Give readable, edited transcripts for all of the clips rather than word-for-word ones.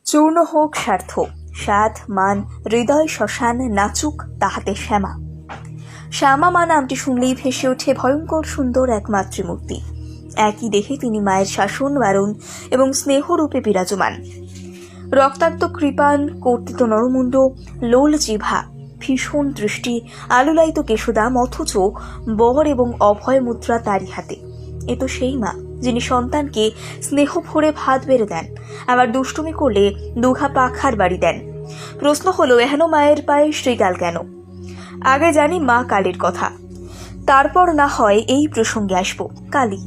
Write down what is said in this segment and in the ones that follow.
চূর্ণ হোক স্বার্থ, সাধ মান হৃদয় শ্মশান নাচুক তাহাতে শ্যামা। শ্যামা মা নামটি শুনলেই ভেসে ওঠে ভয়ঙ্কর সুন্দর এক মাতৃমূর্তি। একই দেহে তিনি মায়ের শাসন বারণ এবং স্নেহরূপে বিরাজমান। রক্তাক্ত কৃপান, কর্তিত নরমুণ্ড, লোল জিভা, ভীষণ দৃষ্টি, আলুলায়িত কেশদাম, অথচ বর এবং অভয় মুদ্রা তারই হাতে। এ তো সেই মা যিনি সন্তানকে স্নেহ ভরে ভাত বেড়ে দেন, আবার দুষ্টুমি করলে দুঘা পাখার বাড়ি দেন। প্রশ্ন হলো, এহেন মায়ের পায়ে শ্রীগাল কেন? আগে জানি মা কালীর কথা, তারপর না হয় এই প্রসঙ্গে আসব। কালী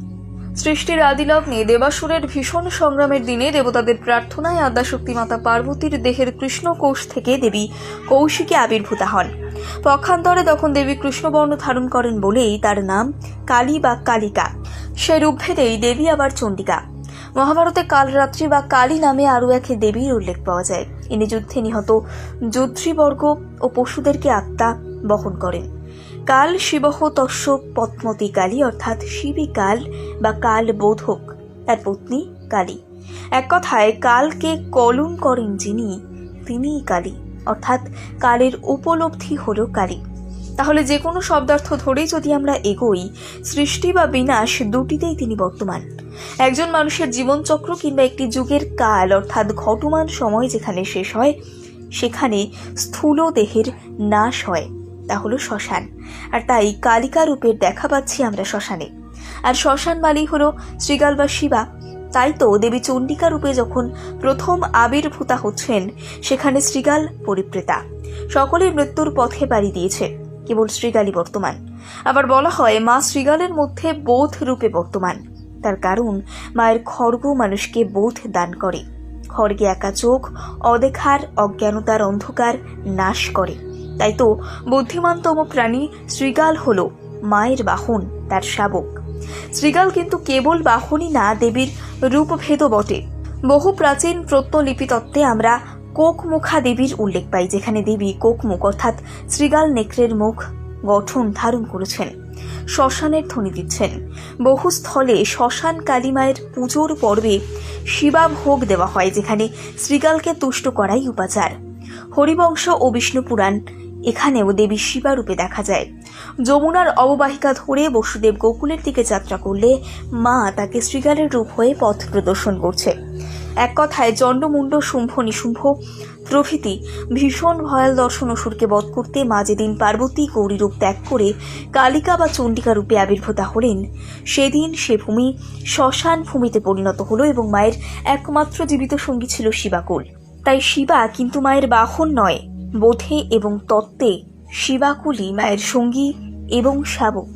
সৃষ্টির আদিলগ্নে দেবাসুরের ভীষণ সংগ্রামের দিনে দেবতাদের প্রার্থনায় আদ্যাশক্তি মাতা পার্বতীর দেহের কৃষ্ণকোষ থেকে দেবী কৌশিকী আবির্ভূতা হন। পক্ষান্তরে তখন দেবী কৃষ্ণবর্ণ ধারণ করেন বলেই তার নাম কালী বা কালিকা। সে রূপভেদেই দেবী আবার চণ্ডিকা। মহাভারতে কালরাত্রি বা কালী নামে আরও এক দেবীর উল্লেখ পাওয়া যায়। ইনি যুদ্ধে নিহত যোদ্ধাবর্গ ও পশুদেরকে আত্মা বহন করেন। কাল শিবহ তস্য পদ্মতী কালী, অর্থাৎ শিবী কাল বা কাল বোধক, তার পত্নী কালী। এক কথায় কালকে কলন করেন যিনি, তিনিই কালী, অর্থাৎ কালের উপলব্ধি হল কালী। তাহলে যে কোনো শব্দার্থ ধরেই যদি আমরা এগোই, সৃষ্টি বা বিনাশ দুটিতেই তিনি বর্তমান। একজন মানুষের জীবনচক্র কিংবা একটি যুগের কাল অর্থাৎ ঘটমান সময় যেখানে শেষ হয়, সেখানে স্থূল দেহের নাশ হয়, তা হলো শ্মশান। আর তাই কালিকা রূপের দেখা পাচ্ছি আমরা শ্মশানে। আর শ্মশান মানেই হলো শ্রীগাল বা শিবা। তাই তো দেবী চণ্ডিকা রূপে যখন প্রথম আবির্ভূতা হচ্ছেন, সেখানে শ্রীগাল পরিপ্রেতা। সকলের মৃত্যুর পথে পাড়ি দিয়েছে, কেবল শ্রীগালই বর্তমান। আবার বলা হয় মা শ্রীগালের মধ্যে বোধ রূপে বর্তমান। তার কারণ মায়ের খড়গ মানুষকে বোধ দান করে। খড়গে একা চোখ, অদেখার অজ্ঞানতার অন্ধকার নাশ করে। তাই তো বুদ্ধিমানতম প্রাণী শ্রীগাল হল মায়ের বাহন, তার শাবক। শ্রীগাল কিন্তু কেবল বাহনই না, দেবীর রূপভেদ বটে। বহু প্রাচীন প্রত্নলিপি তত্ত্বে আমরা কোকমুখা দেবীর উল্লেখ পাই, যেখানে দেবী কোকমুখ অর্থাৎ শ্রীগাল নেকড়ের মুখ গঠন ধারণ করেছেন, শ্মশানের ধ্বনি দিচ্ছেন। বহু স্থলে শ্মশান কালী মায়ের পুজোর পর্বে শিবা ভোগ দেওয়া হয়, যেখানে শ্রীগালকে তুষ্ট করাই উপাচার। হরিবংশ ও বিষ্ণু পুরাণ এখানেও দেবী শিবা রূপে দেখা যায়। যমুনার অববাহিকা ধরে বসুদেব গোকুলের দিকে যাত্রা করলে মা তাকে শ্রীগালের রূপ হয়ে পথ প্রদর্শন করছে। এক কথায় চণ্ডমুণ্ড, শুম্ভ নিশুম্ভ প্রভৃতি ভীষণ ভয়াল দর্শন অসুরকে বধ করতে মা যেদিন পার্বতী গৌরী রূপ ত্যাগ করে কালিকা বা চণ্ডিকা রূপে আবির্ভূতা হলেন, সেদিন সে ভূমি শ্মশান ভূমিতে পরিণত হলো এবং মায়ের একমাত্র জীবিত সঙ্গী ছিল শিবাকুল। তাই শিবা কিন্তু মায়ের বাহন নয়, বোধে এবং তত্ত্বে শিবাকুলই মায়ের সঙ্গী এবং শাবক।